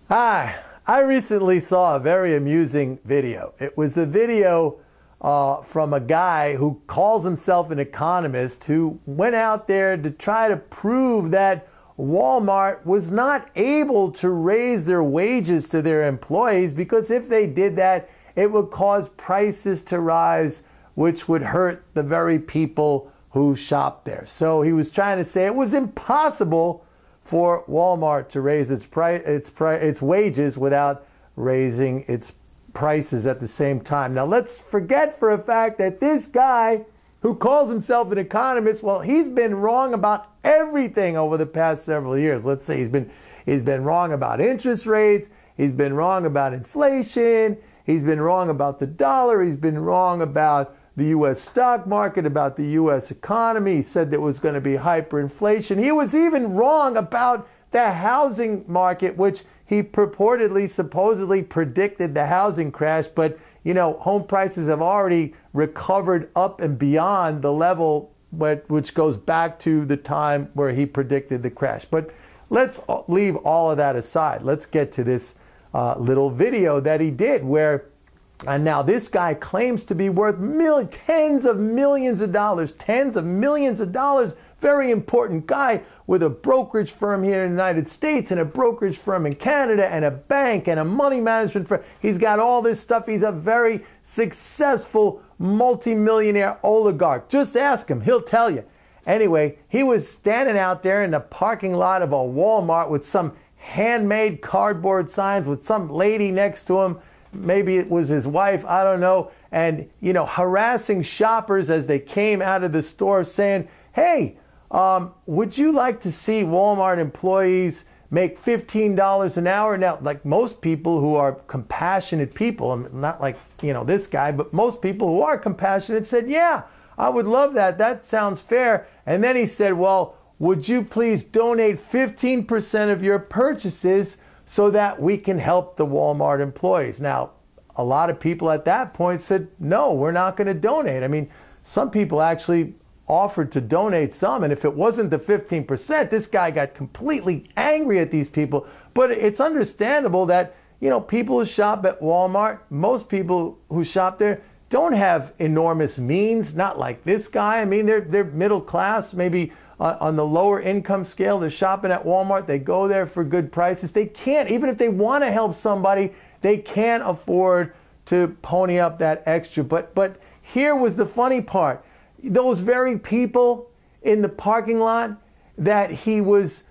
Hi, I recently saw a very amusing video. It was a video from a guy who calls himself an economist who went out there to try to prove that Walmart was not able to raise their wages to their employees because if they did that, it would cause prices to rise, which would hurt the very people who shop there. So he was trying to say it was impossible for Walmart to raise its wages without raising its prices at the same time. Now let's forget for a fact that this guy who calls himself an economist, well, he's been wrong about everything over the past several years. Let's say he's been wrong about interest rates, he's been wrong about inflation, he's been wrong about the dollar, he's been wrong about the U.S. stock market, about the U.S. economy. He said there was going to be hyperinflation. He was even wrong about the housing market, which he purportedly, supposedly predicted the housing crash. But, you know, home prices have already recovered up and beyond the level which goes back to the time where he predicted the crash. But let's leave all of that aside. Let's get to this little video that he did where and now this guy claims to be worth tens of millions of dollars, very important guy with a brokerage firm here in the United States and a brokerage firm in Canada and a bank and a money management firm. He's got all this stuff. He's a very successful multimillionaire oligarch. Just ask him, he'll tell you. Anyway, he was standing out there in the parking lot of a Walmart with some handmade cardboard signs with some lady next to him. Maybe it was his wife, I don't know. And, you know, harassing shoppers as they came out of the store saying, hey, would you like to see Walmart employees make $15 an hour? Now, like most people who are compassionate people, not like, you know, this guy, but most people who are compassionate said, yeah, I would love that. That sounds fair. And then he said, well, would you please donate 15% of your purchases so that we can help the Walmart employees? Now, a lot of people at that point said, no, we're not going to donate. I mean, some people actually offered to donate some, and if it wasn't the 15%, this guy got completely angry at these people. But it's understandable that, you know, people who shop at Walmart, most people who shop there don't have enormous means, not like this guy. I mean, they're middle class, maybe on the lower income scale. They're shopping at Walmart. They go there for good prices. They can't, even if they want to help somebody, they can't afford to pony up that extra. But here was the funny part. Those very people in the parking lot that he was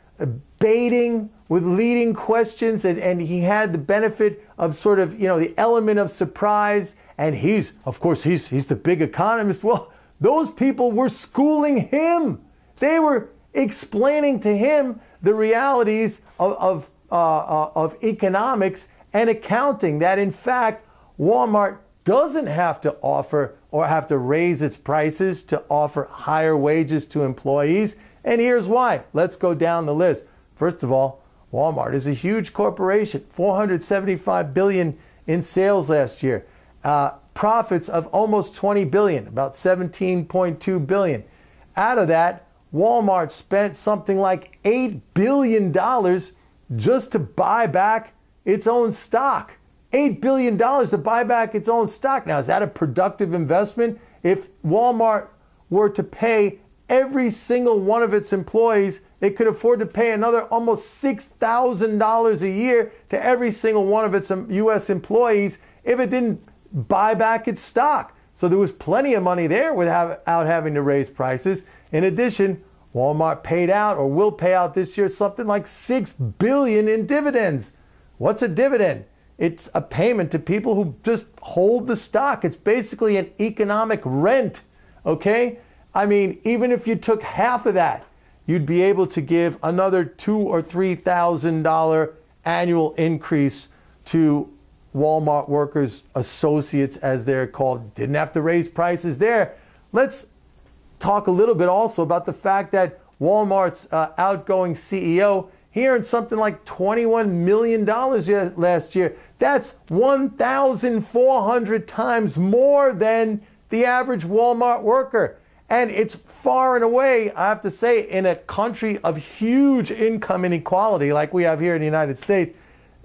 baiting with leading questions, and he had the benefit of sort of, you know, the element of surprise. And he's the big economist. Well, those people were schooling him. They were explaining to him the realities of economics and accounting, that in fact, Walmart doesn't have to offer or have to raise its prices to offer higher wages to employees. And here's why. Let's go down the list. First of all, Walmart is a huge corporation, $475 billion in sales last year. Profits of almost $20 billion, about $17.2 billion. Out of that, Walmart spent something like $8 billion just to buy back its own stock. $8 billion to buy back its own stock. Now, is that a productive investment? If Walmart were to pay every single one of its employees, it could afford to pay another almost $6,000 a year to every single one of its U.S. employees if it didn't buy back its stock. So there was plenty of money there without having to raise prices. In addition, Walmart paid out or will pay out this year something like $6 billion in dividends. What's a dividend? It's a payment to people who just hold the stock. It's basically an economic rent, okay? I mean, even if you took half of that, you'd be able to give another $2,000 or $3,000 annual increase to Walmart workers, associates as they're called. Didn't have to raise prices there. Let's talk a little bit also about the fact that Walmart's outgoing CEO, he earned something like $21 million last year. That's 1,400 times more than the average Walmart worker. And it's far and away, I have to say, in a country of huge income inequality like we have here in the United States,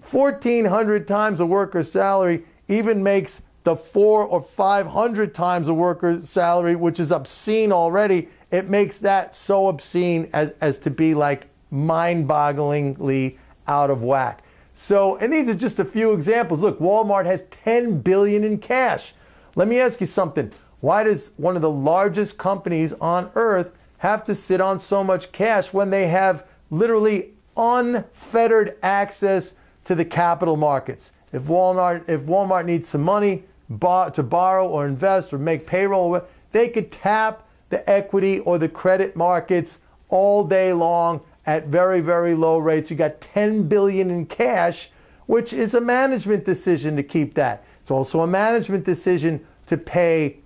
1,400 times a worker's salary even makes the 400 or 500 times a worker's salary, which is obscene already. It makes that so obscene as to be like mind-bogglingly out of whack. So, and these are just a few examples. Look, Walmart has $10 billion in cash. Let me ask you something. Why does one of the largest companies on earth have to sit on so much cash when they have literally unfettered access to the capital markets? If Walmart needs some money to borrow or invest or make payroll, they could tap the equity or the credit markets all day long at very, very low rates. You got $10 billion in cash, which is a management decision to keep that. It's also a management decision to pay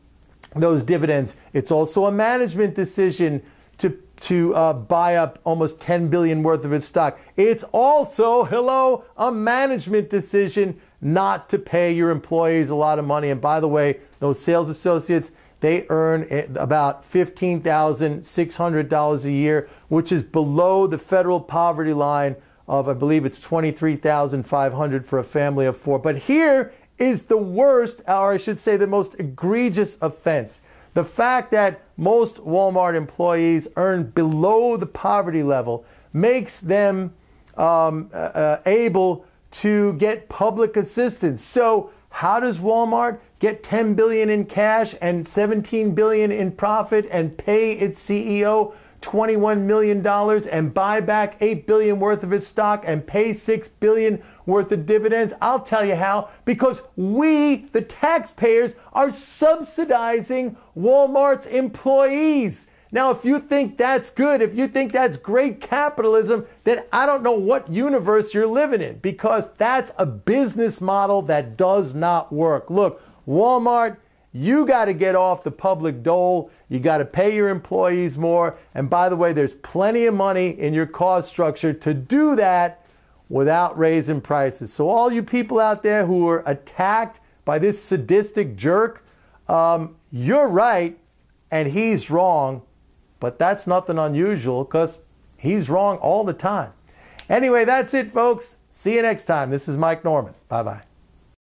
those dividends. It's also a management decision to buy up almost $10 billion worth of its stock. It's also, hello, a management decision not to pay your employees a lot of money. And by the way, those sales associates, they earn about $15,600 a year, which is below the federal poverty line of, I believe it's $23,500 for a family of 4. But here is the worst, or I should say the most egregious offense. The fact that most Walmart employees earn below the poverty level makes them able to get public assistance. So how does Walmart get $10 billion in cash and $17 billion in profit and pay its CEO $21 million and buy back $8 billion worth of its stock and pay $6 billion worth of dividends? I'll tell you how. Because we, the taxpayers, are subsidizing Walmart's employees. Now, if you think that's good, if you think that's great capitalism, then I don't know what universe you're living in, because that's a business model that does not work. Look, Walmart, you got to get off the public dole. You got to pay your employees more. And by the way, there's plenty of money in your cost structure to do that without raising prices. So all you people out there who are attacked by this sadistic jerk, you're right and he's wrong. But that's nothing unusual, because he's wrong all the time. Anyway, that's it, folks. See you next time. This is Mike Norman. Bye-bye.